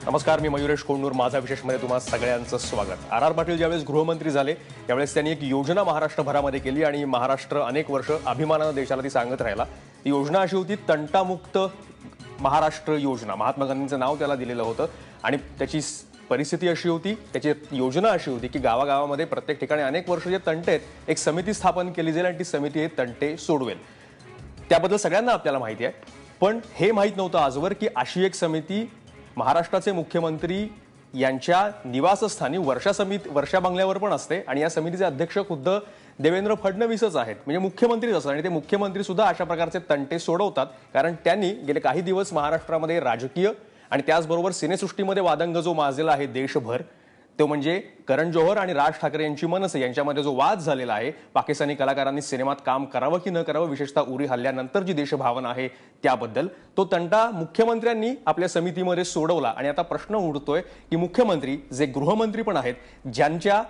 नमस्कार, मी मयुरेश कोंडूर. माझा विशेषमध्ये तुम्हा सगळ्यांचं स्वागत. आर पाटील ज्यावेळेस गृहमंत्री झाले त्यावेळेस त्यांनी एक योजना महाराष्ट्रभरामध्ये केली आणि महाराष्ट्र अनेक वर्ष अभिमानाने देशाला ती सांगत राहिला. ती योजना अशी होती तंटामुक्त महाराष्ट्र योजना. महात्मा गांधींचं नाव त्याला दिलेलं होतं आणि त्याची परिस्थिती अशी होती, त्याची योजना अशी होती की गावागावामध्ये प्रत्येक ठिकाणी अनेक वर्ष जे तंटे आहेत, एक समिती स्थापन केली जाईल आणि ती समिती हे तंटे सोडवेल. त्याबद्दल सगळ्यांना आपल्याला माहिती आहे. पण हे माहीत नव्हतं आजवर की अशी एक समिती महाराष्ट्राचे मुख्यमंत्री यांच्या निवासस्थानी वर्षा बंगल्यावर पण असते आणि या समितीचे अध्यक्ष खुद्द देवेंद्र फडणवीसच आहेत, म्हणजे मुख्यमंत्रीच असतात. आणि ते मुख्यमंत्री सुद्धा अशा प्रकारचे तंटे सोडवतात, कारण त्यांनी गेले काही दिवस महाराष्ट्रामध्ये राजकीय आणि त्याचबरोबर सिनेसृष्टीमध्ये वादंग जो माजलेला आहे देशभर, तो म्हणजे करण जोहर आणि राज ठाकरे यांची मनसे यांच्यामध्ये जो वाद झालेला आहे, पाकिस्तानी कलाकारांनी सिनेमात काम करावं की न करावं, विशेषतः उरी हल्ल्यानंतर जी देशभावना आहे त्याबद्दल, तो तंटा मुख्यमंत्र्यांनी आपल्या समितीमध्ये सोडवला. आणि आता प्रश्न उठतोय की मुख्यमंत्री जे गृहमंत्री पण आहेत, ज्यांच्या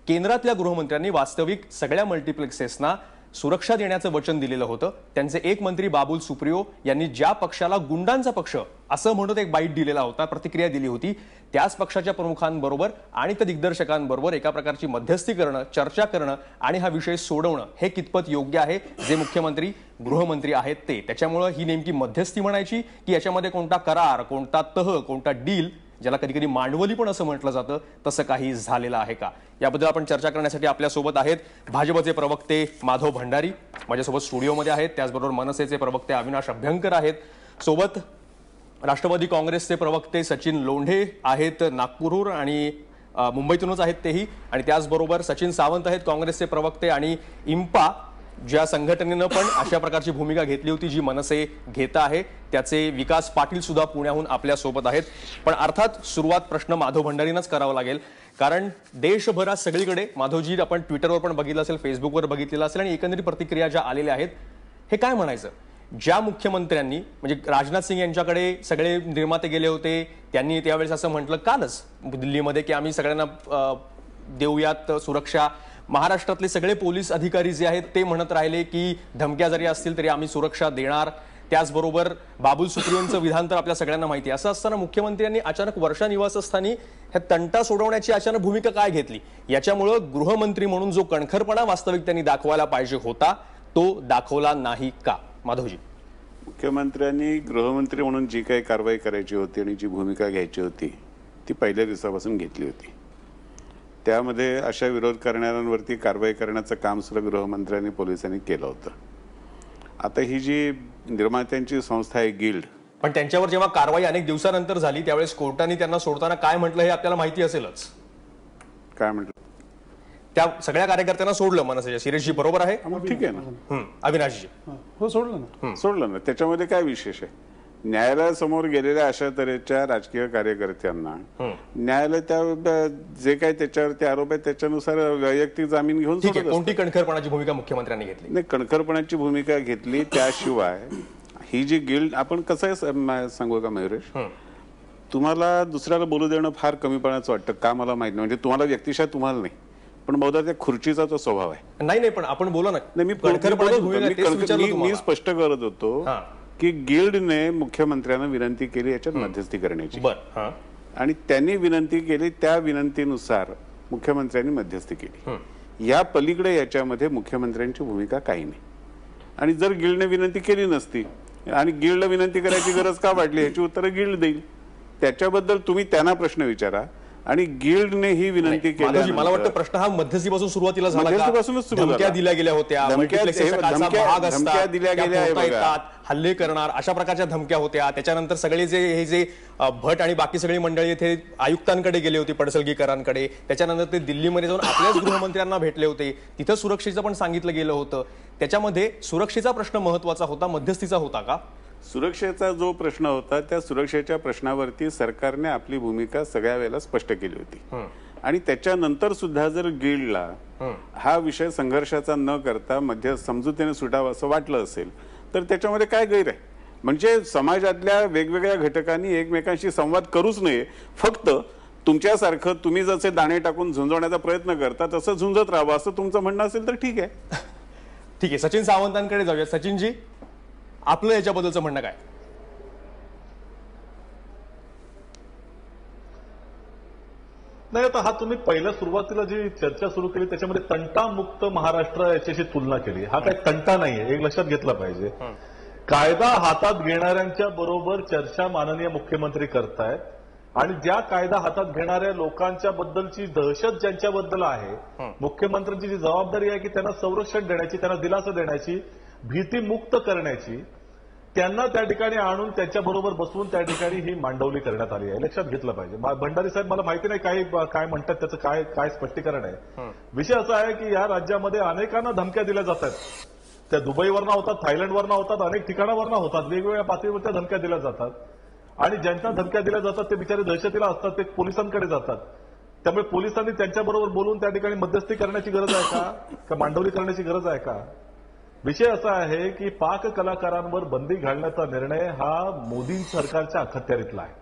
केंद्रातल्या गृहमंत्र्यांनी वास्तविक सगळ्या मल्टिप्लेक्सेसना सुरक्षा देण्याचं वचन दिलेलं होतं, त्यांचे एक मंत्री बाबुल सुप्रियो यांनी ज्या पक्षाला गुंडांचा पक्ष असं म्हणत एक बाईट दिलेला होता, प्रतिक्रिया दिली होती, त्याच पक्षाच्या प्रमुखांबरोबर आणि त्या दिग्दर्शकांबरोबर एका प्रकारची मध्यस्थी करणं, चर्चा करणं आणि हा विषय सोडवणं हे कितपत योग्य आहे जे मुख्यमंत्री गृहमंत्री आहेत ते. त्याच्यामुळे ही नेमकी मध्यस्थी म्हणायची की याच्यामध्ये कोणता करार, कोणता तह, कोणता डील, ज्याला कधी कधी मांडवली पण असं म्हटलं जातं, तसं काही झालेलं आहे का, याबद्दल आपण चर्चा करण्यासाठी आपल्यासोबत आहेत भाजपचे प्रवक्ते माधव भंडारी, माझ्यासोबत स्टुडिओमध्ये आहेत. त्याचबरोबर मनसेचे प्रवक्ते अविनाश अभ्यंकर आहेत. सोबत राष्ट्रवादी काँग्रेसचे प्रवक्ते सचिन लोंढे आहेत, नागपूरहून आणि मुंबईतूनच आहेत तेही. आणि त्याचबरोबर सचिन सावंत आहेत, काँग्रेसचे प्रवक्ते आणि इम्पा ज्या संघटनेनं पण अशा प्रकारची भूमिका घेतली होती जी मनसे घेत आहे, त्याचे विकास पाटील सुद्धा पुण्याहून आपल्या सोबत आहेत. पण अर्थात सुरुवात प्रश्न माधव भंडारींनाच करावा लागेल, कारण देशभरात सगळीकडे माधवजी आपण ट्विटरवर पण बघितलं असेल, फेसबुकवर बघितलेलं असेल आणि एकंदरीत प्रतिक्रिया ज्या आलेल्या आहेत, हे काय म्हणायचं, ज्या मुख्यमंत्र्यांनी म्हणजे राजनाथ सिंह यांच्याकडे सगळे निर्माते गेले होते, त्यांनी त्यावेळेस असं म्हटलं कालच दिल्लीमध्ये की आम्ही सगळ्यांना देऊयात सुरक्षा. महाराष्ट्रातले सगळे पोलीस अधिकारी जे आहेत ते म्हणत राहिले की धमक्या जरी असतील तरी आम्ही सुरक्षा देणार. त्याचबरोबर बाबुल सुप्रियोंचं विधान तर आपल्या सगळ्यांना माहिती आहे. असं असताना मुख्यमंत्र्यांनी अचानक वर्षा निवासस्थानी ह्या तंटा सोडवण्याची अचानक भूमिका काय घेतली, याच्यामुळं गृहमंत्री म्हणून जो कणखरपणा वास्तविक त्यांनी दाखवायला पाहिजे होता तो दाखवला नाही का, माधवजी? मुख्यमंत्र्यांनी गृहमंत्री म्हणून जी काही कारवाई करायची होती आणि जी भूमिका घ्यायची होती ती पहिल्या दिवसापासून घेतली होती. त्यामध्ये अशा विरोध करणाऱ्यांवरती कारवाई करण्याचं काम सुद्धा गृहमंत्र्यांनी पोलिसांनी केलं होतं. आता ही जी निर्मात्यांची संस्था आहे गिल्ड, पण त्यांच्यावर जेव्हा कारवाई अनेक दिवसानंतर झाली त्यावेळेस कोर्टाने त्यांना सोडताना काय म्हटलं हे आपल्याला माहिती असेलच. काय म्हटलं? त्या सगळ्या कार्यकर्त्यांना सोडलं मनसेच्या. शिरीषजी बरोबर आहे? ठीक आहे ना. अविनाशजी? हो, सोडलं ना. त्याच्यामध्ये काय विशेष आहे? न्यायालयासमोर गेलेल्या अशा तऱ्हेच्या राजकीय कार्यकर्त्यांना न्यायालय त्या जे काही त्याच्यावरती आरोप आहे त्याच्यानुसार वैयक्तिक जामीन घेऊन सोडत. कोणती कणखरपणाची भूमिका मुख्यमंत्र्यांनी घेतली? नाही, कणखरपणाची भूमिका घेतली. त्याशिवाय ही जी गिल्ड, आपण कसं आहे सांगू का मयुरेश, तुम्हाला दुसऱ्याला बोलू देणं फार कमीपणाचं वाटतं का मला माहित नाही, म्हणजे तुम्हाला व्यक्तिशः तुम्हाला नाही, पण बहुधा त्या खुर्चीचा तो स्वभाव आहे. नाही पण आपण बोला ना. मी स्पष्ट करत होतो की गिल्डने मुख्यमंत्र्यांना विनंती केली याच्यात मध्यस्थी करण्याची, आणि त्यांनी विनंती केली, त्या विनंतीनुसार मुख्यमंत्र्यांनी मध्यस्थी केली. या पलीकडे याच्यामध्ये मुख्यमंत्र्यांची भूमिका काही नाही. आणि जर गिल्डने विनंती केली नसती आणि गिल्डला विनंती करायची गरज का वाटली याची उत्तरं गिल्ड देईल. त्याच्याबद्दल तुम्ही त्यांना प्रश्न विचारा. आणि गिल्डने ही विनंती केली. मला वाटतं प्रश्न हा मध्यस्थीपासून सुरुवातीला झाला, मध्यस्थीपासूनच धमक्या दिल्या गेल्या होत्या, धमक्या दिल्या गेल्या, हल्ले करणार अशा प्रकारच्या धमक्या होत्या. त्याच्यानंतर सगळे जे भट आणि बाकी सगळी मंडळी येथे आयुक्तांकडे गेले होते, पडसलगीकरांकडे. त्याच्यानंतर ते दिल्लीमध्ये जाऊन आपल्याच गृहमंत्र्यांना भेटले होते, तिथं सुरक्षेचं पण सांगितलं गेलं होतं. त्याच्यामध्ये सुरक्षेचा प्रश्न महत्वाचा होता, मध्यस्थीचा होता का? सुरक्षेचा जो प्रश्न होता त्या सुरक्षेच्या प्रश्नावरती सरकारने आपली भूमिका सगळ्या वेळेला स्पष्ट केली होती. आणि त्याच्यानंतर सुद्धा जर गिल्डला हा विषय संघर्षाचा न करता मध्य समजुतीने सुटावा असं वाटलं असेल तर त्याच्यामध्ये काय गैर आहे? म्हणजे समाजातल्या वेगवेगळ्या घटकांनी एकमेकांशी संवाद करूच नये, फक्त तुमच्यासारखं तुम्ही जसे दाणे टाकून झुंजवण्याचा प्रयत्न करता तसं झुंजत राहावं असं तुमचं म्हणणं असेल तर ठीक आहे. ठीक आहे, सचिन सावंतांकडे जाऊया. सचिनजी, आपलं याच्याबद्दलचं म्हणणं काय? नाही, आता हा तुम्ही पहिल्या सुरुवातीला जी चर्चा सुरू केली त्याच्यामध्ये तंटामुक्त महाराष्ट्र याच्याशी तुलना केली. हा काही तंटा नाहीये, एक लक्षात घेतलं पाहिजे. कायदा हातात घेणाऱ्यांच्या बरोबर चर्चा माननीय मुख्यमंत्री करतायत आणि ज्या कायदा हातात घेणाऱ्या लोकांच्या बद्दलची दहशत ज्यांच्याबद्दल आहे, मुख्यमंत्र्यांची जी जबाबदारी आहे की त्यांना संरक्षण देण्याची, त्यांना दिलासा देण्याची, भीतीमुक्त करण्याची, त्यांना त्या ठिकाणी आणून त्यांच्याबरोबर बसवून त्या ठिकाणी ही मांडवली करण्यात आली आहे. लक्षात घेतलं पाहिजे. भंडारी साहेब, मला माहिती नाही काय म्हणतात, त्याचं काय स्पष्टीकरण आहे. विषय असा आहे की या राज्यामध्ये अनेकांना धमक्या दिल्या जातात. त्या दुबईवरनं होतात, थायलंडवरनं होतात, अनेक ठिकाणावरनं होतात, वेगवेगळ्या पातळीवर त्या धमक्या दिल्या जातात आणि ज्यांना धमक्या दिल्या जातात ते बिचारे दहशतीला असतात, ते पोलिसांकडे जातात. त्यामुळे पोलिसांनी त्यांच्याबरोबर बोलून त्या ठिकाणी मध्यस्थी करण्याची गरज आहे का मांडवली करण्याची गरज आहे का? विषय असा आहे की पाक कलाकारांवर बंदी घालण्याचा निर्णय हा मोदी सरकारच्या अखत्यारीतला आहे.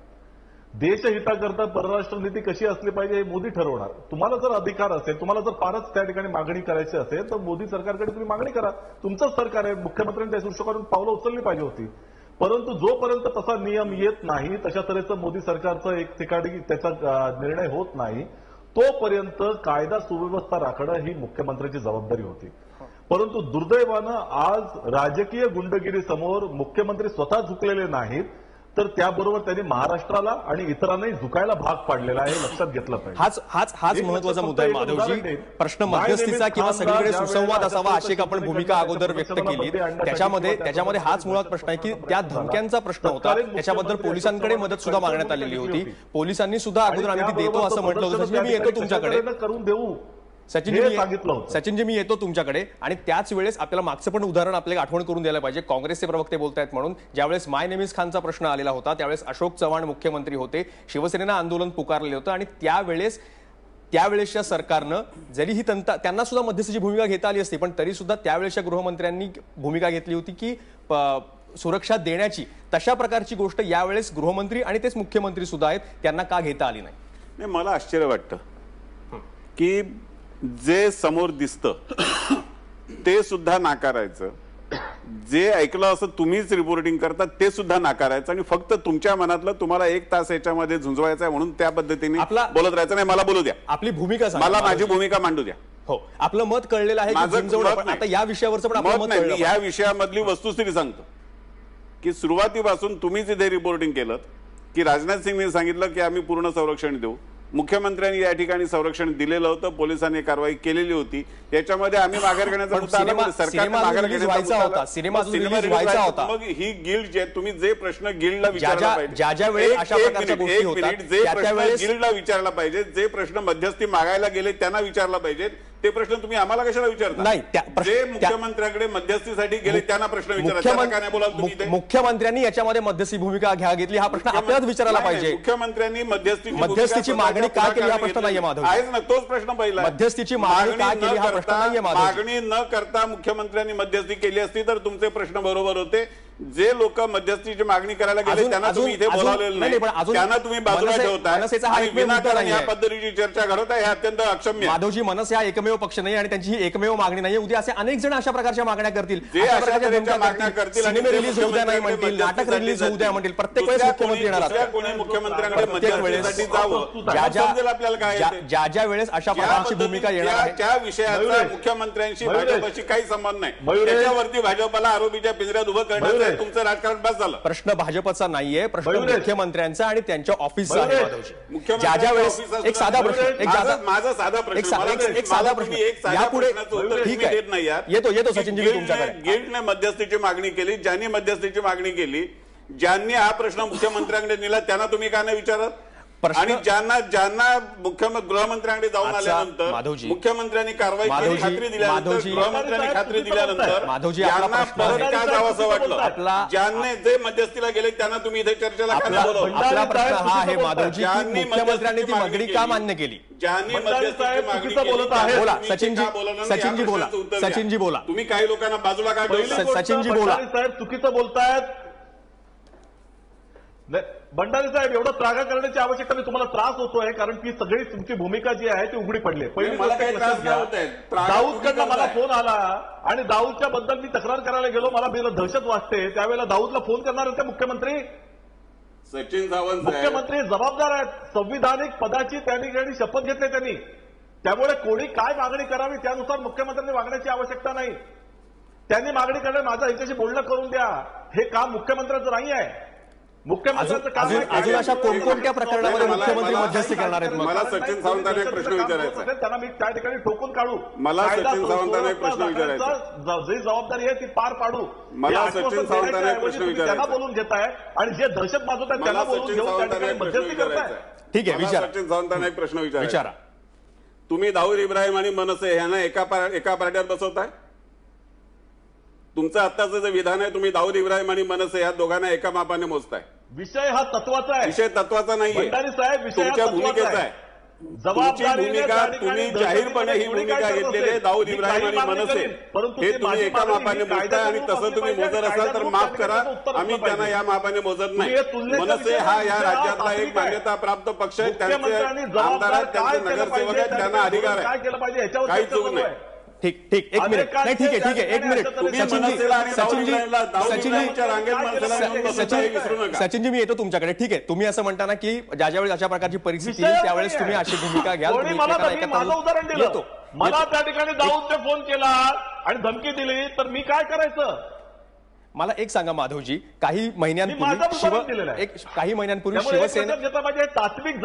देशहिताकरता परराष्ट्र नीती कशी असली पाहिजे हे मोदी ठरवणार. तुम्हाला जर अधिकार असेल, तुम्हाला जर फारच त्या ठिकाणी मागणी करायची असेल तर मोदी सरकारकडे तुम्ही मागणी करा. तुमचंच सरकार आहे, मुख्यमंत्र्यांनी त्या दृष्टिकोनातून पावलं उचलली पाहिजे होती. परंतु जोपर्यंत तसा नियम येत नाही, तशा तऱ्हेचं मोदी सरकारचं एक ठिकाणी त्याचा निर्णय होत नाही, तोपर्यंत कायदा सुव्यवस्था राखणं ही मुख्यमंत्र्यांची जबाबदारी होती. परंतु दुर्दैवानं आज राजकीय गुंडगिरी समोर मुख्यमंत्री स्वतः झुकलेले नाहीत, तर त्याबरोबर त्यांनी महाराष्ट्राला आणि इतरांनाही झुकायला भाग पाडलेला आहे. लक्षात घेतलं पाहिजे. हाच महत्वाचा मुद्दा आहे माधवजी. प्रश्न मध्यस्थीचा किंवा सगळीकडे सुसंवाद असावा अशी एक आपण भूमिका अगोदर व्यक्त केली. त्याच्यामध्ये हाच मुळात प्रश्न आहे की त्या धमक्यांचा प्रश्न होता, त्याच्याबद्दल पोलिसांकडे मदत सुद्धा मागण्यात आलेली होती. पोलिसांनी सुद्धा अगोदर आम्ही ती देतो असं म्हटलं होतं. मी येतो तुमच्याकडे, करून देऊ सचिनजी, मी येतो तुमच्याकडे. आणि त्याच वेळेस आपल्याला मागचं पण उदाहरण आपल्याला आठवण करून द्यायला पाहिजे. काँग्रेसचे प्रवक्ते बोलतायत म्हणून ज्यावेळेस माय नेम इज खानचा प्रश्न आलेला होता, त्यावेळेस अशोक चव्हाण मुख्यमंत्री होते, शिवसेनेनं आंदोलन पुकारलेलं होतं आणि त्यावेळेसच्या सरकारनं जरी ही त्यांना सुद्धा मध्यस्थीची भूमिका घेता आली असती, पण तरी सुद्धा त्यावेळेसच्या गृहमंत्र्यांनी भूमिका घेतली होती की सुरक्षा देण्याची. तशा प्रकारची गोष्ट यावेळेस गृहमंत्री आणि तेच मुख्यमंत्री सुद्धा आहेत, त्यांना का घेता आली नाही? मला आश्चर्य वाटतं की जे समोर दिसतं ते सुद्धा नाकारायचं, जे ऐकलं असं तुम्हीच रिपोर्टिंग करता ते सुद्धा नाकारायचं आणि फक्त तुमच्या मनातलं तुम्हाला एक तास याच्यामध्ये झुंजवायचं आहे म्हणून त्या पद्धतीने बोलत राहायचं. नाही, मला बोलू द्या, आपली भूमिका मला माझी भूमिका मांडू द्या. हो, आपलं मत कळलेलं आहे. आता या विषयावरचं पण आपलं मत नाही. या विषयामधली वस्तुस्थिती सांगतो की सुरुवातीपासून तुम्हीच इथे रिपोर्टिंग केलं की राजनाथ सिंगने सांगितलं की आम्ही पूर्ण संरक्षण देऊ. मुख्यमंत्र्यांनी या ठिकाणी संरक्षण दिलेलं होतं, पोलिसांनी कारवाई केलेली होती. याच्यामध्ये आम्ही माघार घेण्याचा मुद्दा सरकारने माघार घेण्याचा होता, सिनेमा व्हायचा होता. मग ही गिल्ड जे तुम्ही जे प्रश्न गिल्डला विचारला पाहिजे, ज्या वेळेस अशा प्रकारच्या गोष्टी होतात, जे प्रश्न गिल्डला विचारला पाहिजे, जे प्रश्न मध्यस्थी मागायला गेले त्यांना विचारला पाहिजेत, ते प्रश्न तुम्ही आम्हाला कशाला विचारता? नाही, जे मुख्यमंत्र्यांकडे मध्यस्थीसाठी गेले त्यांना प्रश्न विचारा. मुख्यमंत्र्यांनी याच्यामध्ये मध्यस्थी भूमिका घेतली, हा प्रश्न आपल्यालाच विचारायला पाहिजे. मुख्यमंत्र्यांनी मध्यस्थीची मागणी का केली हा प्रश्न नाहीये माधव. आहेच ना, तोच प्रश्न पहिला. मध्यस्थीची मागणी का केली हा प्रश्न नाहीये माधव. मागणी न करता मुख्यमंत्र्यांनी मध्यस्थी केली असती तर तुमचे प्रश्न बरोबर होते. जे लोक मध्यस्थीची मागणी करायला गेले त्यांना तुम्ही इथे बोलावलेलं नाही, त्यांना तुम्ही बाजूला ठेवताय, विनाकारण या पद्धतीची चर्चा घडवताय, हे अत्यंत अक्षम्य. माधवजी, मनसे हा एकमेव पक्ष नाही आणि त्यांची ही एकमेव मागणी नाही. उद्या असे अनेक जण अशा प्रकारच्या मागण्या करतील, सिनेमे रिलीज होऊ द्या नाही म्हणतील, नाटक रिलीज होऊ द्या म्हणतील. प्रत्येक वेळेस मुख्यमंत्री येणार, कोणी मुख्यमंत्र्यांकडे मध्यस्थीसाठी जावं, आपल्याला काय ज्या वेळेस अशा प्रकारची भूमिका येणार आहे त्या विषयाचा मुख्यमंत्र्यांशी भाजपशी काही संबंध नाही. त्याच्यावरती भाजपला आरोपीच्या पिंजऱ्यात उभं करण्याचं तुमचं राजकारण बस झालं. प्रश्न भाजपचा नाहीये, प्रश्न मुख्यमंत्र्यांचा आणि त्यांच्या ऑफिसचा आहे माधवजी. ज्या वेळेस एक साधा प्रश्न, माझा साधा प्रश्न, एक साधा प्रश्न यापुढे, ठीक आहे, येतो सचिनजी तुमच्याकडे. गिल्डने मध्यस्थीची मागणी केली, ज्यांनी मध्यस्थीची मागणी केली, ज्यांनी हा प्रश्न मुख्यमंत्र्यांकडे नेला त्यांना तुम्ही का नाही विचारत? आणि ज्यांना गृहमंत्र्यांकडे जाऊन आल्यानंतर मुख्यमंत्र्यांनी कारवाई केली, खात्री दिल्यानंतर, गृहमंत्र्यांनी खात्री दिल्यानंतर यांना परत का जावंसं वाटलं? ज्यांनी जे मध्यस्थीला गेले त्यांना तुम्ही इथे चर्चेला का बोलवलं? आपला प्रश्न हा आहे माधवजी, मुख्यमंत्र्यांनी ती मागणी का मान्य केली? ज्यांनी मध्यस्थीची मागणी केली बोला सचिनजी बोला. तुम्ही काही लोकांना बाजूला का ठेवलं? सचिनजी बोला. साहेब चुकीचं बोलतायत. भंडारी साहेब, एवढं त्रागा करण्याची आवश्यकता नाही. तुम्हाला त्रास होतोय कारण की सगळी तुमची भूमिका जी आहे ती उघडी पडली. पहिली मला काही त्रास नाही होत आहे. दाऊदकडनं मला फोन आला आणि दाऊदच्या बद्दल मी तक्रार करायला गेलो, मला दहशत वाटते. त्यावेळेला दाऊदला फोन करणार होते मुख्यमंत्री. सचिन सावंत मुख्यमंत्री जबाबदार आहेत. संविधानिक पदाची त्यांनी शपथ घेतली त्यांनी. त्यामुळे कोणी काय मागणी करावी त्यानुसार मुख्यमंत्र्यांनी वागण्याची आवश्यकता नाही. त्यांनी मागणी करणे माझं यांच्याशी बोलणं करून द्या हे काम मुख्यमंत्र्यांचं नाही आहे. मुख्यमंत्र्यांचं काम अजून अशा कोणकोणत्या प्रकरणामध्ये मुख्यमंत्री मध्यस्थी करणार आहेत? मला सचिन सावंतांना एक प्रश्न विचारायचा आहे. त्यांना मी त्या ठिकाणी ठोकून काढू. मला सचिन सावंतांना एक प्रश्न विचारायचा आहे. जी जबाबदारी आहे ती पार पाडू. मला सचिन सावंतांना एक प्रश्न विचारायचा त्यांना बोलून घेताय आणि जे दहशत माजवतात त्यांना बोलून घेऊन त्या ठिकाणी मध्यस्थी करताय. ठीक आहे, विचारा. सचिन सावंतांना एक प्रश्न विचारा. तुम्ही दाऊद इब्राहिम आणि मनसे यांना एका पार्ट्यात बसवताय. तुमचं आत्ताचं जे विधान आहे तुम्ही दाऊद इब्राहिम आणि मनसे या दोघांना एका मापाने मोजताय. विषय हा तत्वाचा आहे. विषय तत्वाचा नाहीये. भंडारी साहेब, विषय तुमच्या भूमिकेचा आहे. तुमची भूमिका तुम्ही जाहीरपणे ही भूमिका घेतलेली आहे दाऊद इब्राहिम आणि मनसे हे तुम्ही एका मापाने मोजताय आणि तसं तुम्ही मोजत असाल तर माफ करा आम्ही त्यांना या मापाने मोजत नाही. मनसे हा या राज्यातला एक मान्यता प्राप्त पक्ष आहे. त्यांचे आमदार आहेत, त्यांचे नगरसेवक आहेत, त्यांना अधिकार आहे. काय केलं पाहिजे याच्यावर काही चूक नाही. ठीक एक मिनिट. नाही ठीक आहे एक मिनिट. सचिनजी मी येतो तुमच्याकडे. ठीक आहे, तुम्ही असं म्हणताना की ज्यावेळेस अशा प्रकारची परिस्थिती येईल त्यावेळेस तुम्ही अशी भूमिका घ्याल. माझं उदाहरण दिलं. मला त्या ठिकाणी दाऊदने फोन केला आणि धमकी दिली तर मी काय करायचं? मला एक सांगा माधवजी, काही महिन्यांपूर्वी शिवसेना घेतला पाहिजे. तात्विक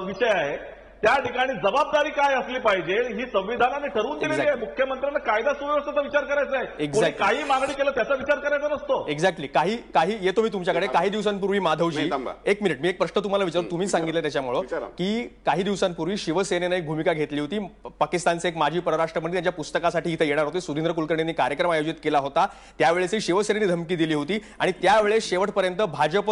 विषय आहे. त्या ठिकाणी जबाबदारी काय असली पाहिजे ही संविधानाने ठरवून दिलेली आहे. मुख्यमंत्र्यांना कायदा सुव्यवस्थेचा विचार करायचा आहे. काही मागणी केलं त्याचा विचार करायचा नसतो. एक्झॅक्टली. काही येतो मी तुमच्याकडे. काही दिवसांपूर्वी माधवजी एक मिनिट मी एक प्रश्न तुम्हाला विचारतो. तुम्ही सांगितलं त्याच्यामुळं की काही दिवसांपूर्वी शिवसेनेने एक भूमिका घेतली होती. पाकिस्तानचे एक माजी परराष्ट्रमंत्री त्यांच्या पुस्तकासाठी इथे येणार होते. सुधींद्र कुलकर्णींनी कार्यक्रम आयोजित केला होता. त्यावेळेस शिवसेनेने धमकी दिली होती आणि त्यावेळेस शेवटपर्यंत भाजप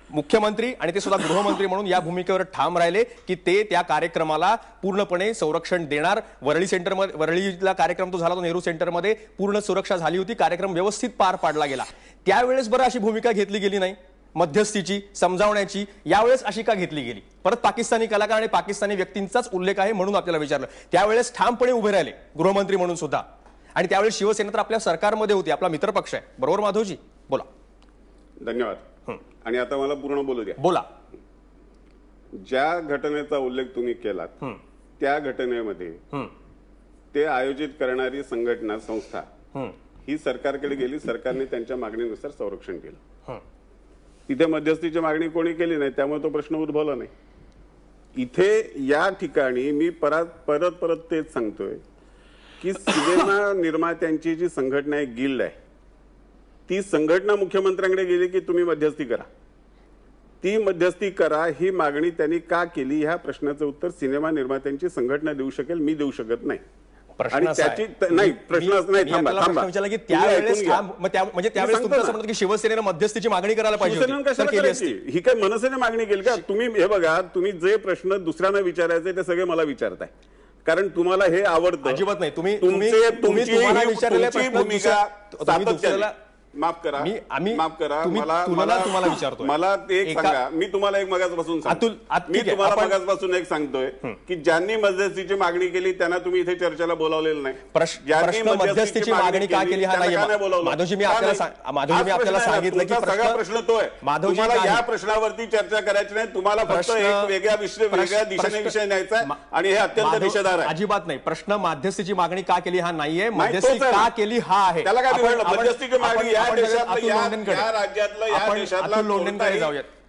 मुख्यमंत्री आणि ते सुद्धा गृहमंत्री म्हणून या भूमिकेवर ठाम राहिले की ते त्या कार्यक्रमाला पूर्णपणे संरक्षण देणार. वरळीला कार्यक्रम तो झाला, तो नेहरू सेंटरमध्ये पूर्ण सुरक्षा झाली होती. कार्यक्रम व्यवस्थित पार पाडला गेला. त्यावेळेस बरं अशी भूमिका घेतली गेली नाही मध्यस्थीची, समजावण्याची. यावेळेस अशी का घेतली गेली? परत पाकिस्तानी कलाकार आणि पाकिस्तानी व्यक्तींचाच उल्लेख आहे म्हणून आपल्याला विचारलं. त्यावेळेस ठामपणे उभे राहिले गृहमंत्री म्हणून सुद्धा. आणि त्यावेळेस शिवसेना तर आपल्या सरकारमध्ये होती, आपला मित्रपक्ष आहे. बरोबर माधवजी? बोला. धन्यवाद. आणि आता मला पूर्ण बोलू द्या. बोला. ज्या घटनेचा उल्लेख तुम्ही केलात त्या घटनेमध्ये ते आयोजित करणारी संघटना संस्था ही सरकारकडे गेली. सरकारने त्यांच्या मागणीनुसार संरक्षण केलं. तिथे मध्यस्थीची मागणी कोणी केली नाही, त्यामुळे तो प्रश्न उद्भवला नाही. इथे या ठिकाणी मी परत तेच सांगतोय की सिनेमा निर्मात्यांची जी संघटना आहे, गिल्ड आहे, ती संघटना मुख्यमंत्र्यांकडे गेली की तुम्ही मध्यस्थी करा. ती मध्यस्थी करा ही मागणी त्यांनी का केली ह्या प्रश्नाचं उत्तर सिनेमा निर्मात्यांची संघटना देऊ शकेल, मी देऊ शकत नाही. आणि त्याची नाही प्रश्नच नाही. शिवसेनेनं मध्यस्थीची मागणी करायला पाहिजे. ही काय मनसेने मागणी केली का? तुम्ही हे बघा, तुम्ही जे प्रश्न दुसऱ्यांना विचारायचे ते सगळे मला विचारताय कारण तुम्हाला हे आवडतं. अजिबात नाही. तुमची भूमिका माफ करा, तुम्हाला विचारतो. मला एक सांगा, मी तुम्हाला एक मगाचपासून एक सांगतोय की ज्यांनी मध्यस्थीची मागणी केली त्यांना तुम्ही इथे चर्चेला बोलावलेलं नाही. मध्यस्थीची मागणी का केली हा नाही माधवजी. मी आपल्याला सांगितलं की सगळा प्रश्न तो आहे. तुम्हाला या प्रश्नावरती चर्चा करायची नाही. तुम्हाला फक्त एक वेगळ्या दिशेने विषय न्यायचा आहे आणि हे अत्यंत निषेधार्ह आहे. अजिबात नाही. प्रश्न मध्यस्थीची मागणी का केली हा नाहीये, मध्यस्थी का केली हा आहे. त्याला काय मध्यस्थीची मागणी या राज्यातलं या देशातला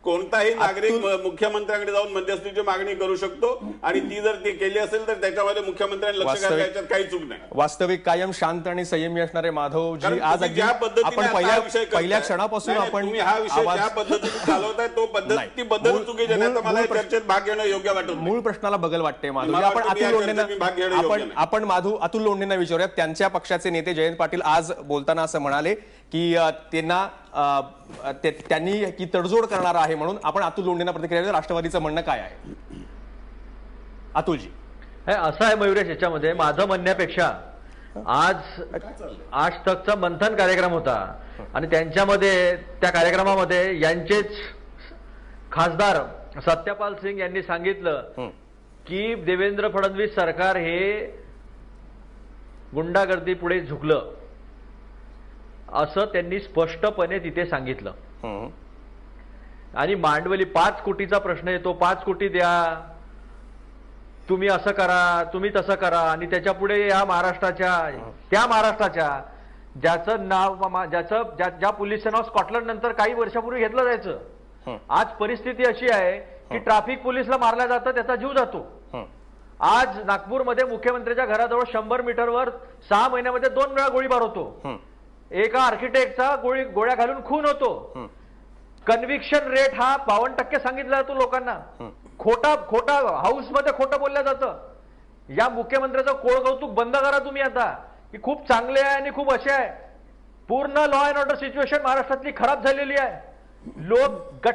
कोणताही नागरिक मुख्यमंत्र्यांकडे जाऊन मध्यस्थीची मागणी करू शकतो आणि ती जर ती केली असेल तर त्याच्यामध्ये मुख्यमंत्र्यांनी लक्ष घालण्यात याच्यात काही चूक नाही. वास्तविक कायम शांत आणि संयमी असणारे माधवजी आज आपण पहिल्या क्षणापासून आपण हा विषय ज्या पद्धतीने चालवताय तो ती पद्धत चुकीची नाही. तर मला चर्चेत भाग घेणं योग्य वाटत. मूळ प्रश्नाला बगल वाटते माधव. आपण अतुल लोंढेंना विचारूयात. त्यांच्या पक्षाचे नेते जयंत पाटील आज बोलताना असं म्हणाले की त्यांनी की तडजोड करणार आहे म्हणून. आपण अतुल लोंढेंना प्रतिक्रिया. राष्ट्रवादीचं म्हणणं काय आहे अतुलजी? असं आहे मयुरेश, याच्यामध्ये माझं म्हणण्यापेक्षा आज तकचा मंथन कार्यक्रम होता आणि त्यांच्यामध्ये त्या कार्यक्रमामध्ये यांचेच खासदार सत्यपाल सिंग यांनी सांगितलं की देवेंद्र फडणवीस सरकार हे गुंडागर्दी पुढे झुकलं असं त्यांनी स्पष्टपणे तिथे सांगितलं. आणि मांडवली 5 कोटीचा प्रश्न येतो, 5 कोटी द्या, तुम्ही असं करा, तुम्ही तसं करा, आणि त्याच्या पुढे या महाराष्ट्राच्या, त्या महाराष्ट्राच्या ज्याचं नाव, ज्या पोलिसचं नाव स्कॉटलंड नंतर काही वर्षापूर्वी घेतलं जायचं, आज परिस्थिती अशी आहे की ट्रॅफिक पोलिसला मारलं जातं, त्याचा जीव जातो. आज नागपूरमध्ये मुख्यमंत्र्यांच्या घराजवळ 100 मीटरवर 6 महिन्यामध्ये 2 वेळा गोळीबार होतो. एका आर्किटेक्टचा गोळ्या घालून खून होतो. कन्व्हिक्शन रेट हा 52% सांगितला जातो लोकांना. खोटा हाऊसमध्ये खोटं बोललं जातं. या मुख्यमंत्र्याचं कोळकौतुक बंद करा तुम्ही आता, की खूप चांगले आहे आणि खूप असे आहे. पूर्ण लॉ अँड ऑर्डर सिच्युएशन महाराष्ट्रातली खराब झालेली आहे. लोक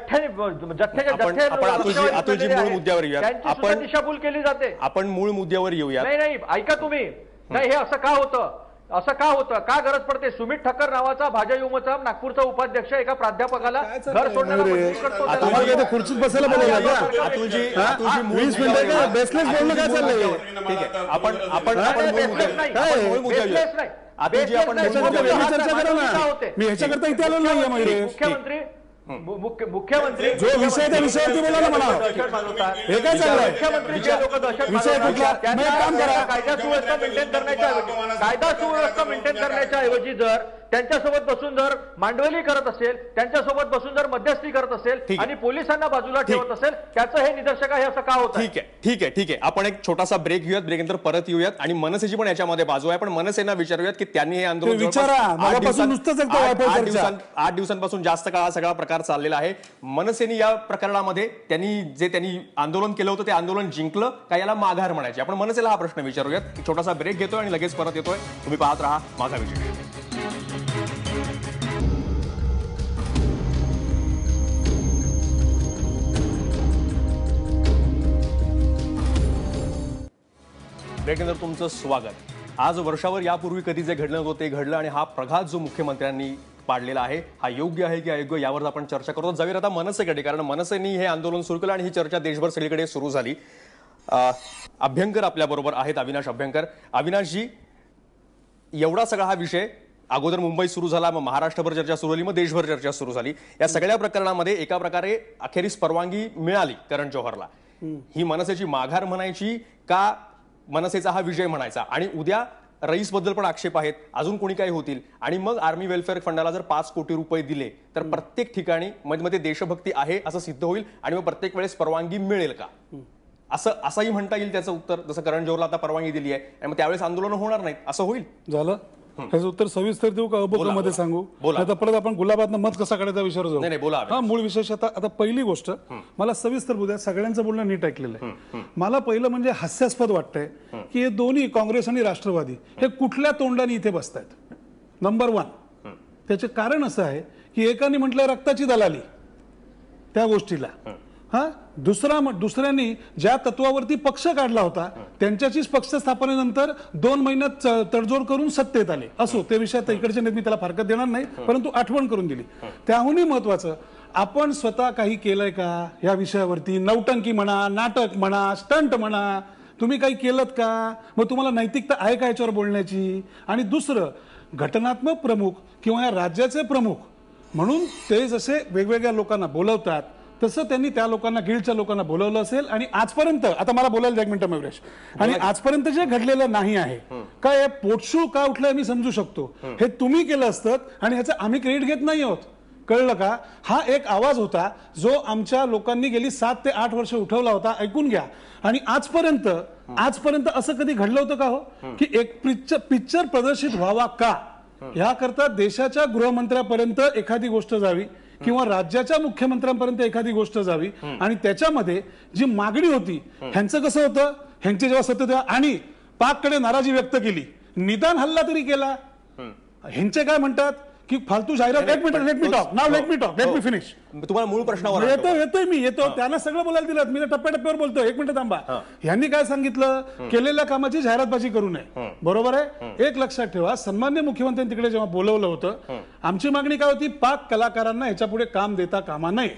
अतुलजी मूळ मुद्द्यावर येऊया. आपण दिशाभूल केली जाते. आपण मूळ मुद्द्यावर येऊया. नाही ऐका तुम्ही, नाही हे असं का होतं, असं का होतं, का गरज पडते? सुमित ठक्कर नावाचा भाजप युमचा नागपूरचा उपाध्यक्ष एका प्राध्यापकाला घर सोडण्याला खुर्चीत बसायला बोलायला अतुलजी 20 मिनिटं बेसलेस बोलणं काय चाललंय? ठीक आहे, आपण मूळ मुद्द्यावर चर्चा करा ना. मी ह्याच्याकरता इथे आलो नाहीये. मुख्यमंत्री जो विषय त्या विषयावरती बोला ना मला. हे काय चाललंय? मुख्यमंत्री जे लोक विषय कुठला? काम करा. कायदा सुव्यवस्था मेंटेन करण्याच्या ऐवजी जर त्यांच्यासोबत बसून जर मांडवली करत असेल, त्यांच्यासोबत बसून जर मध्यस्थी करत असेल आणि पोलिसांना बाजूला ठेवत असेल, त्याचं हे निदर्शक आहे. असं का होतं? ठीक आहे. आपण एक छोटासा ब्रेक घेऊयात. ब्रेक नंतर परत येऊयात आणि मनसेची पण याच्यामध्ये बाजू आहे. पण मनसेना विचारूयात की त्यांनी हे आंदोलन 8 दिवसांपासून जास्त काळ सगळा प्रकार चाललेला आहे. मनसेने या प्रकरणामध्ये त्यांनी आंदोलन केलं होतं, ते आंदोलन जिंकलं का, याला माघार म्हणायची? आपण मनसेला हा प्रश्न विचारूयात. छोटासा ब्रेक घेतोय आणि लगेच परत येतोय. तुम्ही पाहत राहा माझा विषय. ब्रेकनंतर तुमचं स्वागत. आज वर्षावर यापूर्वी कधी जे घडलं होतं ते घडलं आणि हा प्रघात जो मुख्यमंत्र्यांनी पाडलेला आहे हा योग्य आहे की अयोग्य यावर आपण चर्चा करतो. जाऊया आता मनसेकडे, कारण मनसेने हे आंदोलन सुरू केलं आणि ही चर्चा देशभर सगळीकडे सुरू झाली. अभ्यंकर आपल्या बरोबर आहेत, अविनाश अभ्यंकर. अविनाशजी, एवढा सगळा हा विषय अगोदर मुंबईत सुरू झाला, मग महाराष्ट्रभर चर्चा सुरू झाली, मग देशभर चर्चा सुरू झाली. या सगळ्या प्रकरणामध्ये एका प्रकारे अखेरीस परवानगी मिळाली करण जोहरला. ही मनसेची माघार म्हणायची का मनसेचा हा विजय म्हणायचा? आणि उद्या रईस बद्दल पण आक्षेप आहेत, अजून कोणी काही होतील. आणि मग आर्मी वेलफेअर फंडाला जर 5 कोटी रुपये दिले तर प्रत्येक ठिकाणी मध्ये देशभक्ती आहे असं सिद्ध होईल आणि मग प्रत्येक वेळेस परवानगी मिळेल का, असंही म्हणता येईल त्याचं उत्तर. जसं करण जोहरला आता परवानगी दिली आहे आणि मग त्यावेळेस आंदोलन होणार नाहीत असं होईल. झालं. ह्याचं उत्तर सविस्तर देऊ का मध्ये सांगू? आता परत आपण गुलाबातनं मत कसा काढायचा विषयावर जाऊ. नाही बोला. हा मूळ विषय. आता पहिली गोष्ट मला सविस्तर बोलूया. सगळ्यांचं बोलणं नीट ऐकलेलं आहे. मला पहिलं म्हणजे हास्यास्पद वाटतंय की हे दोन्ही काँग्रेस आणि राष्ट्रवादी हे कुठल्या तोंडाने इथे बसतायत. नंबर 1 त्याचे कारण असं आहे की एकाने म्हटलं रक्ताची दलाली त्या गोष्टीला, दुसऱ्यांनी ज्या तत्वावरती पक्ष काढला होता त्यांच्याचीच पक्ष स्थापनेनंतर 2 महिन्यात तडजोड करून सत्तेत आले. असो, ते विषयात इकडचे नेते मी त्याला फारकत देणार नाही, परंतु आठवण करून दिली. त्याहूनही महत्वाचं, आपण स्वतः काही केलंय का या विषयावरती? नौटंकी म्हणा, नाटक म्हणा, स्टंट म्हणा, तुम्ही काही केलं का? मग तुम्हाला नैतिकता आहे का याच्यावर बोलण्याची? आणि दुसरं, घटनात्मक प्रमुख किंवा या राज्याचे प्रमुख म्हणून ते जसे वेगवेगळ्या लोकांना बोलवतात तसं त्यांनी त्या लोकांना, गिल्डच्या लोकांना बोलवलं असेल. आणि आजपर्यंत, आता मला बोलायला 1 मिनिट मयुरेश, आणि आजपर्यंत जे घडलेलं नाही आहे काय पोटशू का उठलंय मी समजू शकतो. हे तुम्ही केलं असतं आणि ह्याचं आम्ही क्रेडिट घेत नाही आहोत. कळलं का? हा एक आवाज होता जो आमच्या लोकांनी गेली 7 ते 8 वर्ष उठवला होता. ऐकून घ्या. आणि आजपर्यंत असं कधी घडलं होतं का हो की एक पिक्चर प्रदर्शित व्हावा का याकरता देशाच्या गृहमंत्र्यापर्यंत एखादी गोष्ट जावी किंवा राज्याच्या मुख्यमंत्र्यांपर्यंत एखादी गोष्ट जावी आणि त्याच्यामध्ये जी मागणी होती, ह्यांचं कसं होतं, ह्यांचे जेव्हा सत्य तेव्हा आणि पाककडे नाराजी व्यक्त केली, निदान हल्ला तरी केला. ह्यांचे काय म्हणतात की फालतू जाहिरात. Let me talk let me finish. तुम्हाला मूळ प्रश्नावर येतो त्यांना सगळं बोलायला दिलं. मी टप्प्याटप्प्यावर बोलतो. 1 मिनिट थांबा. यांनी काय सांगितलं? केलेल्या कामाची जाहिरातबाजी करू नये. बरोबर आहे. एक लक्षात ठेवा, सन्मान्य मुख्यमंत्र्यांनी तिकडे जेव्हा बोलवलं होतं, आमची मागणी काय होती? पाक कलाकारांना ह्याच्या पुढे काम देता कामा नये.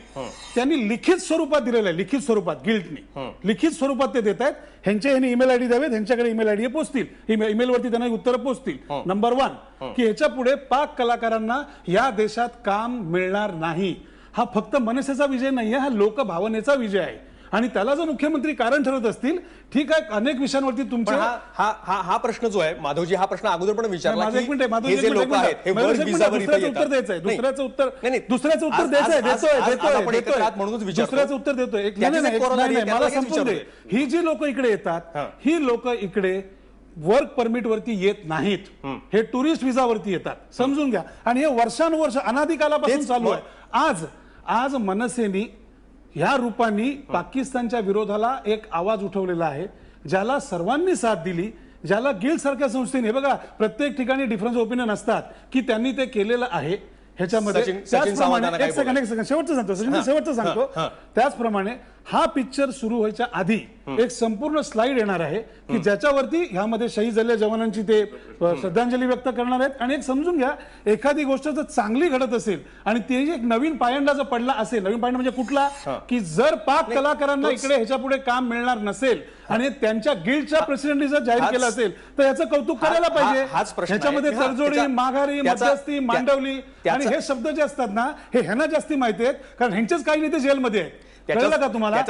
त्यांनी लिखित स्वरूपात दिलेलं आहे, लिखित स्वरूपात, गिल्टनी लिखित स्वरूपात ते देत आहेत. ह्यांचे ईमेल आयडी द्यावेत, ह्यांच्याकडे ईमेल आयडी पोहोचतील, ईमेलवरती त्यांना उत्तरं पोहोचतील. नंबर 1 की ह्याच्या पुढे पाक कलाकारांना या देशात काम मिळणार नाही. हा फक्त मनसेचा विजय नाहीये, हा लोकभावनेचा विजय आहे. आणि त्याला जर मुख्यमंत्री कारण ठरत असतील, ठीक आहे, अनेक विषयांवरती तुमचे हा प्रश्न जो आहे माधवजी, हा प्रश्न अगोदर पण विचारला माझं एक मिनिट आहे, की हे जे लोक आहेत हे वर्क विजावर इथे येतात. उत्तर द्यायचंय, दुसऱ्याचं उत्तर नाही. दुसऱ्याचं उत्तर आज द्यायचंय, आपण एकत्र आहात म्हणूनच विचारतो. दुसऱ्याचं उत्तर देतोय. त्याचीच एक corollary आहे, मला त्याला संपून दे. विचारतोय. ही जी लोक इकडे येतात, ही लोक इकडे वर्क परमिट वरती येत नाहीत, हे टुरिस्ट व्हिसावरती येतात, समजून घ्या. आणि हे वर्षानुवर्ष अनादिकालापासून चालू आहे. आज मनसेनी ह्या रूपाने पाकिस्तानच्या विरोधाला एक आवाज उठवलेला आहे, ज्याला सर्वांनी साथ दिली, ज्याला गिल्ड सारख्या संस्थेने, प्रत्येक ठिकाणी डिफरन्स ओपिनियन असतात की त्यांनी ते केलेलं आहे. ह्याच्यामध्ये त्याचप्रमाणे एक सेकंड शेवटचं सांगतो. त्याचप्रमाणे हा पिक्चर सुरू व्हायच्या आधी एक संपूर्ण स्लाइड येणार आहे की ज्याच्यावरती ह्यामध्ये शहीद झालेल्या जवानांची ते श्रद्धांजली व्यक्त करणार आहेत. आणि एक समजून घ्या, एखादी गोष्ट जर चांगली घडत असेल आणि ती एक नवीन पायंडा जर पडला असेल, नवीन पायंडा म्हणजे कुठला, की जर पाक कलाकारांना इकडे ह्याच्या पुढे काम मिळणार नसेल आणि त्यांच्या गिल्डच्या प्रेसिडेंटनी जर जाहीर केलं असेल तर याचं कौतुक करायला पाहिजे. ह्याच्यामध्ये तडजोडी, माघारी, मध्यस्थी, मांडवली आणि हे शब्द जे असतात ना, हे ह्यांना जास्ती माहिती आहेत, कारण ह्यांचेच काही नेते जेलमध्ये आहेत. कळलं का तुम्हाला?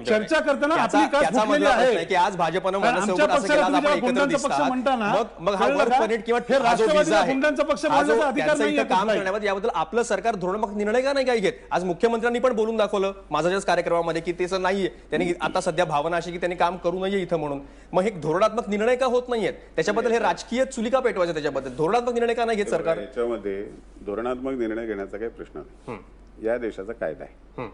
चर्चा करताना आपली कास फुटलेली आहे की आज भाजपनं आमच्या पक्षाला गुंडांचा पक्ष म्हणताना हे राष्ट्रवादीला गुंडांचा पक्ष बोलण्याचा अधिकार नाही काम करण्यावर याबद्दल आपलं सरकार धोरणात्मक निर्णय का नाही काही घेत? आज मुख्यमंत्र्यांनी पण बोलून दाखवलं माझ्याच कार्यक्रमामध्ये की तेच नाहीये, त्यांनी आता सध्या भावना अशी की त्यांनी काम करू नये इथं म्हणून. मग हे धोरणात्मक निर्णय का होत नाहीयेत? त्याच्याबद्दल हे राजकीय चुलिका पेटवायच्या, त्याच्याबद्दल धोरणात्मक निर्णय का नाही घेत सरकार? याच्यामध्ये धोरणात्मक निर्णय घेण्याचा काही प्रश्न नाही. या देशाचा कायदा आहे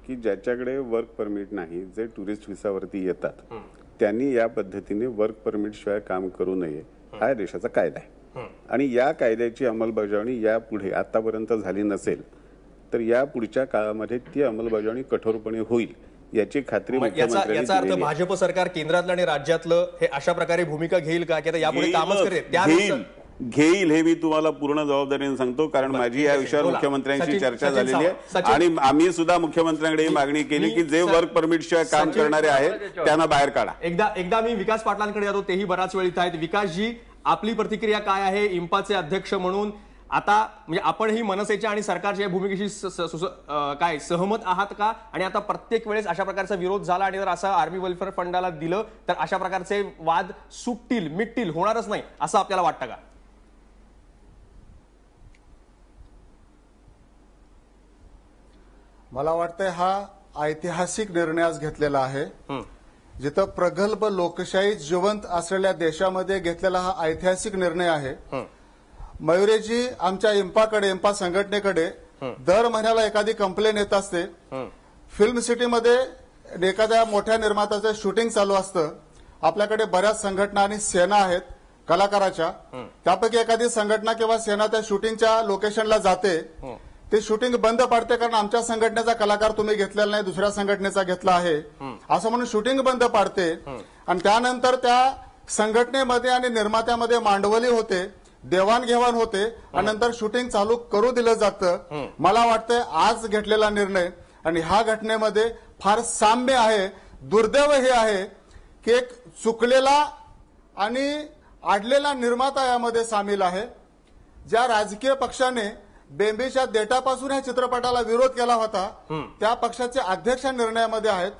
की ज्याच्याकडे वर्क परमिट नाही, जे टुरिस्ट व्हिसावरती येतात, त्यांनी या पद्धतीने वर्क परमिट शिवाय काम करू नये, हा देशाचा कायदा आहे. आणि या कायद्याची अंमलबजावणी यापुढे आतापर्यंत झाली नसेल तर या पुढच्या काळामध्ये ती अंमलबजावणी कठोरपणे होईल याची खात्री याचा अर्थ भाजप सरकार केंद्रातलं आणि राज्यातलं हे अशा प्रकारे भूमिका घेईल का की आता यापुढे कामच करेल? घेईल हे मी तुम्हाला पूर्ण जबाबदारीने सांगतो, कारण माझी या विषयावर मुख्यमंत्र्यांशी चर्चा झालेली आहे आणि आम्ही सुद्धा मुख्यमंत्र्यांकडे ही मागणी केली की जे वर्क परमिट शिवाय काम करणारे आहेत त्यांना बाहेर काढा. एकदा मी विकास पाटलांकडे जातो, तेही बराच वेळ इथं आहेत. विकासजी, आपली प्रतिक्रिया काय आहे इम्पाचे अध्यक्ष म्हणून? आता म्हणजे आपण ही मनसेच्या आणि सरकारच्या भूमिकेशी काय सहमत आहात का? आणि आता प्रत्येक वेळेस अशा प्रकारचा विरोध झाला आणि जर असं आर्मी वेलफेअर फंडाला दिलं तर अशा प्रकारचे वाद सुटतील, मिटतील, होणारच नाही असं आपल्याला वाटतं का? मला वाटतंय हा ऐतिहासिक निर्णय आज घेतलेला आहे. जिथं प्रगल्भ लोकशाही जिवंत असलेल्या देशामध्ये घेतलेला हा ऐतिहासिक निर्णय आहे. मयुरेजी, आमच्या इम्पा संघटनेकडे दर महिन्याला एखादी कंप्लेन येत असते. फिल्म सिटीमध्ये एखाद्या मोठ्या निर्मात्याचं शूटिंग चालू असतं. आपल्याकडे बऱ्याच संघटना आणि सेना आहेत कलाकाराच्या. त्यापैकी एखादी संघटना किंवा सेना त्या शूटिंगच्या लोकेशनला जाते. ते शूटिंग बंद पाडते कारण आमच्या संघटनेचा कलाकार तुम्ही घेतलेला नाही, दुसऱ्या संघटनेचा घेतला आहे असं म्हणून शूटिंग बंद पाडते. आणि त्यानंतर त्या संघटनेमध्ये आणि निर्मात्यामध्ये मांडवली होते, देवाणघेवाण होते आणि नंतर शूटिंग चालू करू दिलं जातं. मला वाटतंय आज घेतलेला निर्णय आणि ह्या घटनेमध्ये फार साम्य आहे. दुर्दैव हे आहे की एक चुकलेला आणि आडलेला निर्माता यामध्ये सामील आहे. ज्या राजकीय पक्षाने बेंबीच्या देटापासून या चित्रपटाला विरोध केला होता त्या पक्षाचे अध्यक्ष निर्णयामध्ये आहेत.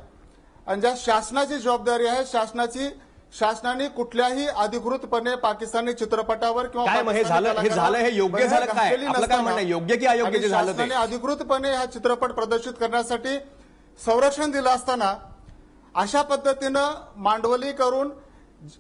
आणि ज्या शासनाची जबाबदारी आहे, शासनाने कुठल्याही अधिकृतपणे पाकिस्तानी चित्रपटावर किंवा हे झालं हे योग्य झालं काय? आपलं काय म्हणणं, योग्य की अयोग्य जे झालं? शासनाने अधिकृतपणे हा चित्रपट प्रदर्शित करण्यासाठी संरक्षण दिलं असताना अशा पद्धतीनं मांडवली करून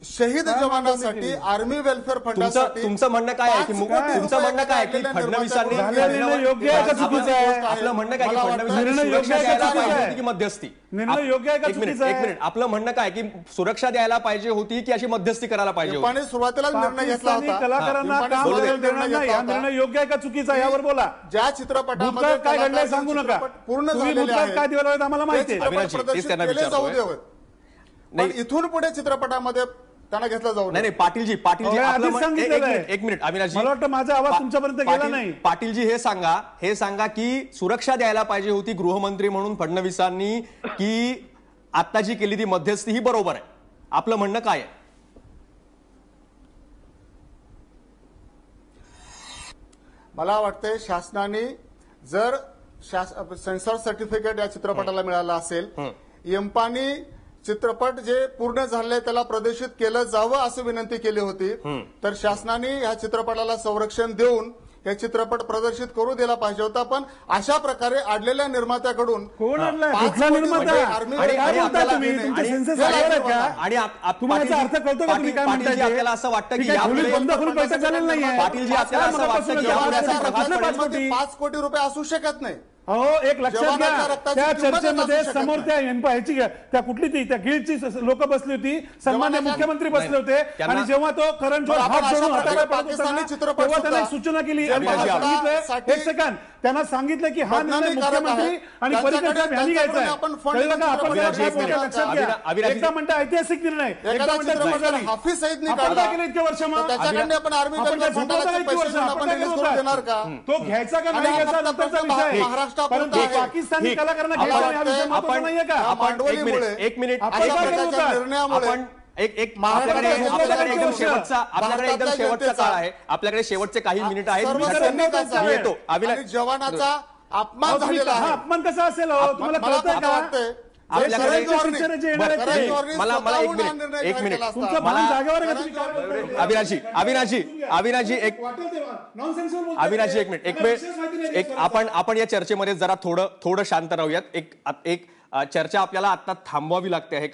शहीद जवानांसाठी आर्मी वेलफेअर फंडासाठी तुमचं म्हणणं काय आहे की तुमचं म्हणणं काय आहे की फडणवीसांनी योग्य आहे का चुकीचं आहे? आपलं म्हणणं काय की फडणवीसांनी सुरक्षा द्यायला पाहिजे होती की मध्यस्थी? निर्णय योग्य आहे का चुकीचा आहे? एक मिनिट, आपलं म्हणणं काय की सुरक्षा द्यायला पाहिजे होती की अशी मध्यस्थी करायला पाहिजे होती? सुरुवातीला निर्णय घेतला होता कलाकारांना काम करायला देणार नाही. हा निर्णय योग्य आहे का चुकीचा आहे यावर बोला. ज्या चित्रपटामध्ये काय घडलंय सांगू नका. पूर्ण काय दिवस आम्हाला माहिती आहे. पण इथून पुढे चित्रपटामध्ये त्यांना घेतलं जाऊ नाही. पाटीलजी एक मिनिट अविनाशजी, मला वाटतं माझा आवाज तुमच्यापर्यंत गेला नाही. पाटीलजी हे सांगा की सुरक्षा द्यायला पाहिजे होती गृहमंत्री म्हणून फडणवीसांनी की आता जी केली ती मध्यस्थी ही बरोबर आहे? आपलं म्हणणं काय आहे? मला वाटतंय शासनाने जर सेन्सॉर सर्टिफिकेट या चित्रपटाला मिळालं असेल, एम्पानी चित्रपट जे पूर्ण झाले त्याला प्रदर्शित केलं जावं असं विनंती केली होती, तर शासनाने या चित्रपटाला संरक्षण देऊन हे चित्रपट प्रदर्शित करू दिला पाहिजे होता. पण अशा प्रकारे अडलेल्या निर्मात्याकडून कोण आणलाय? 5 कुठला कोटी निर्माता? रुपये आणि आर्मीवर काय खर्च बोलताय तुम्ही? केले. तुमचे आणि सेन्सेस हे आहेत लागू का? बघा. आणि तुम्हाला याचा अर्थ कळतो का तुम्ही काय पाटीलजी म्हणताय? आपल्याला असं वाटतं की काय यापुढे खोलीत बंद करून बैठक झालेली नाहीये. पाटीलजी आपल्याला असं वाटतं की यापुढे असा प्रभाव पडेल? 5 कोटी रुपये असू शकत नाही. अहो, एक लक्षात जवानाच्या घ्या, रक्ताची त्या किंमतच चर्चेमध्ये असू शकत समोर नाही. त्या ह्याची त्या कुठली ती त्या गिल्डची लोक बसली होती, सन्मान्य जवानाच्या- मुख्यमंत्री बसले होते, त्यांना- आणि जेव्हा तो करण जोहर आपण हात अशा जोडून प्रकारे हाताला पडत पाकिस्तानी होता, चित्रपट तेव्हा त्यांना एक सुद्धा सूचना केली आणि अभिलाषी त्यांना सांगितलं, साठी- एक सेकंद, त्यांना सांगितलं की हा निर्णय बदनामी करत मुख्यमंत्री आहे. आणि त्यांच्याकडे- परिषद साहेब यांनी घ्यायचा आहे. आपण फंड कळलं का? आपण अभिलाषी काय एक बोलतोय मिनिट. लक्षात घ्या. अभिलाषी- एकदा म्हणता ऐतिहासिक निर्णय, एकदा एखादा म्हणता चित्रपट जबाबदारी. हाफिज सईदनी आपण काढला, काय केलं इतके वर्ष मग? तर त्याच्याकडे आपण आर्मी आपण काय वेलफेअर झोपवता फंडाचे का इतके वर्ष? पैसे आपण आपण काय रिलीज करत करून होता? देणार का? तो घ्यायचा का आणि नाही घ्यायचा आता नंतरचा फक्त विषय आहे. महाराष्ट्रापुरता परंतु आहे. पाकिस्तानी ठीक. कलाकारांना आपण- घ्यायचा नाही हा विषय महत्त्वाचा आपण- नाहीये का? आपण- मांडवलीमुळे एक मिनिट आपण अशा काय प्रकारच्या करतो? निर्णयामुळे आपण एक महाराष्ट्राच्या आपल्याकडे एकदम जनतेचा शेवटचा आपल्याकडे एकदम भारताच्या शेवटचा जनतेचा- काळ आहे. आपल्याकडे शेवटचे काही मिनिट आहेत. सर्व मी सैनिकांचा मी येतो. आणि जवानाचा अपमान अहो, तुम्ही झालेला हा आहे. अपमान कसा असेल? हो? तुम्हाला मला कळतंय आता का? वाटतंय आपल्याकडे- करण जोहरने- शिक्षण जे येणार आहेत करण ते- जोहरने मला एक स्वतःहून हा मिनिट, निर्णय एक जाहीर मिनिट. केला असता. तुमचं भान जागेवर आहे का? तुम्ही काय बोलताय? अविनाशजी एक वाटेल तेव्हा. Nonsense वर बोलताय. अविनाशजी एक मिनिट मला विशेष माहिती नाही एक आपण या चर्चेमध्ये जरा थोडं शांत राहूयात. एक चर्चा आपल्याला आता थांबवावी लागते आहे.